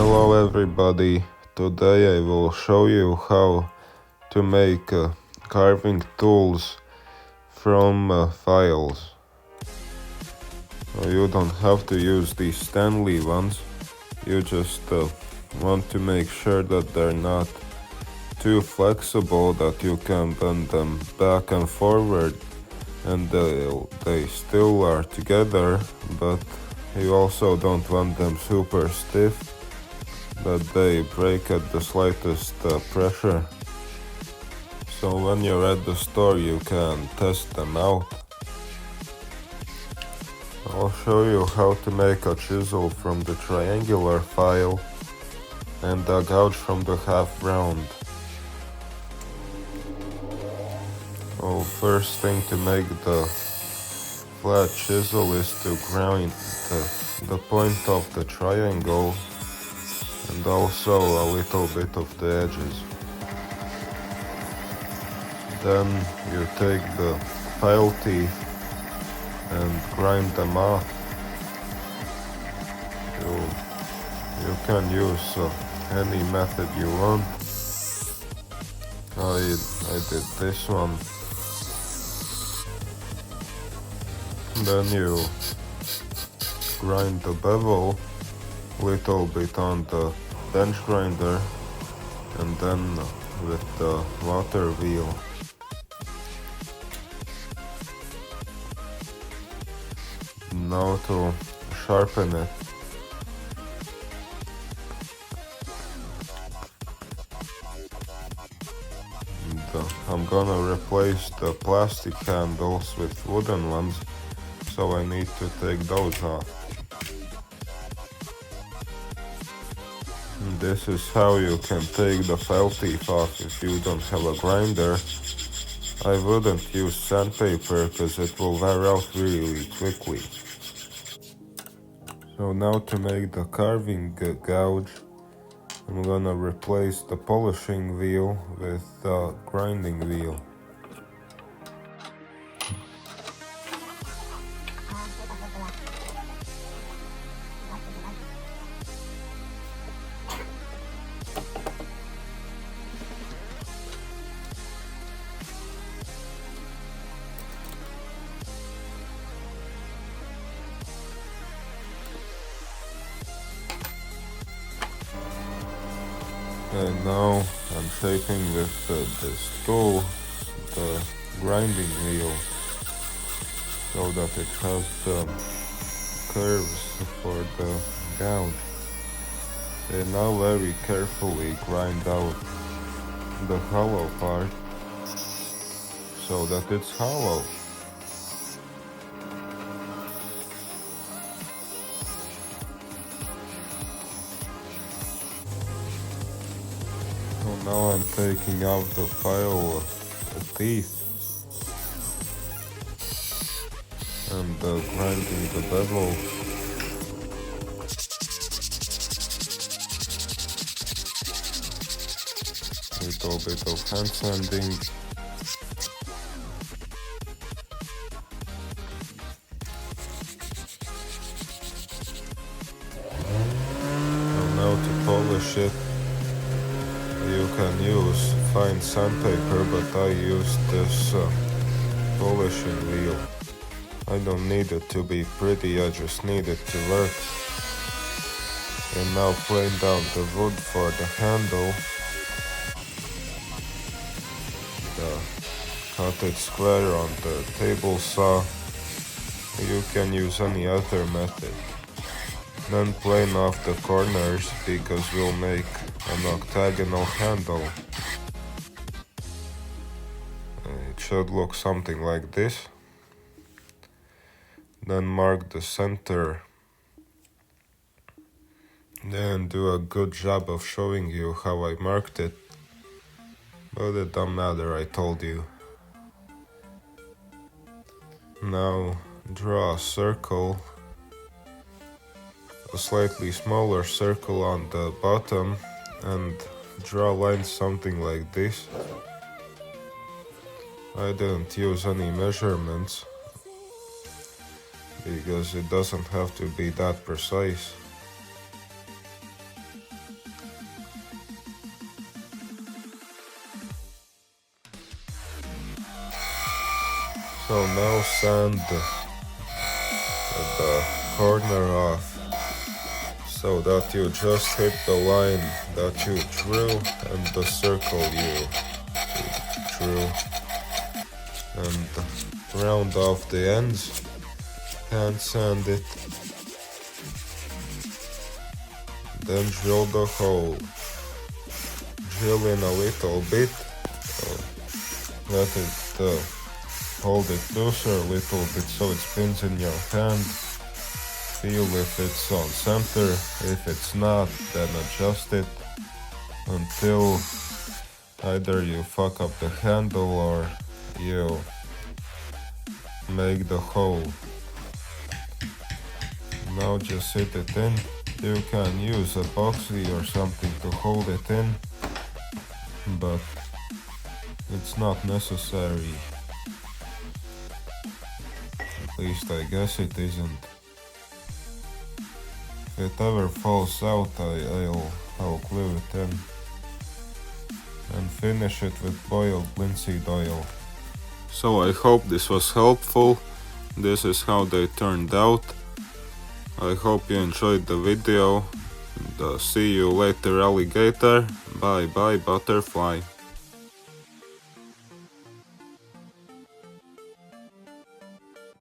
Hello everybody, today I will show you how to make carving tools from files. You don't have to use these Stanley ones, you just want to make sure that they're not too flexible that you can bend them back and forward and they still are together, but you also don't want them super stiff that they break at the slightest pressure. So when you're at the store you can test them out. I'll show you how to make a chisel from the triangular file and a gouge from the half round. Well, first thing to make the flat chisel is to grind the point of the triangle and also a little bit of the edges. Then you take the file teeth and grind them off. You can use any method you want. I did this one. Then you grind the bevel little bit on the bench grinder and then with the water wheel. Now to sharpen it. I'm gonna replace the plastic handles with wooden ones, so I need to take those off. This is how you can take the file teeth off if you don't have a grinder. I wouldn't use sandpaper because it will wear out really quickly. So now to make the carving gouge, I'm gonna replace the polishing wheel with the grinding wheel. And now I'm shaping with this tool the grinding wheel so that it has the curves for the gouge. And now very carefully grind out the hollow part so that it's hollow. So now I'm taking out the file teeth and grinding the bevel. Little bit of hand sanding. And now to polish it, you can use fine sandpaper, but I use this polishing wheel. I don't need it to be pretty, I just need it to work. And now plane down the wood for the handle. Cut it square on the table saw. You can use any other method. Then plane off the corners because we'll make an octagonal handle. It should look something like this. Then mark the center. Then do a good job of showing you how I marked it. But it don't matter, I told you. Now draw a circle, a slightly smaller circle on the bottom, and draw lines something like this. I didn't use any measurements because it doesn't have to be that precise. So now sand the corner off so that you just hit the line that you drew and the circle you drew, and round off the ends, hand sand it, then drill the hole. Drill in a little bit, let it hold it looser a little bit so it spins in your hand. Feel if it's on center. If it's not, then adjust it until either you fuck up the handle or you make the hole. Now just hit it in. You can use epoxy or something to hold it in, but it's not necessary. At least I guess it isn't. If it ever falls out, I'll glue it in and finish it with boiled linseed oil. So I hope this was helpful. This is how they turned out. I hope you enjoyed the video. And, see you later, alligator. Bye bye, butterfly.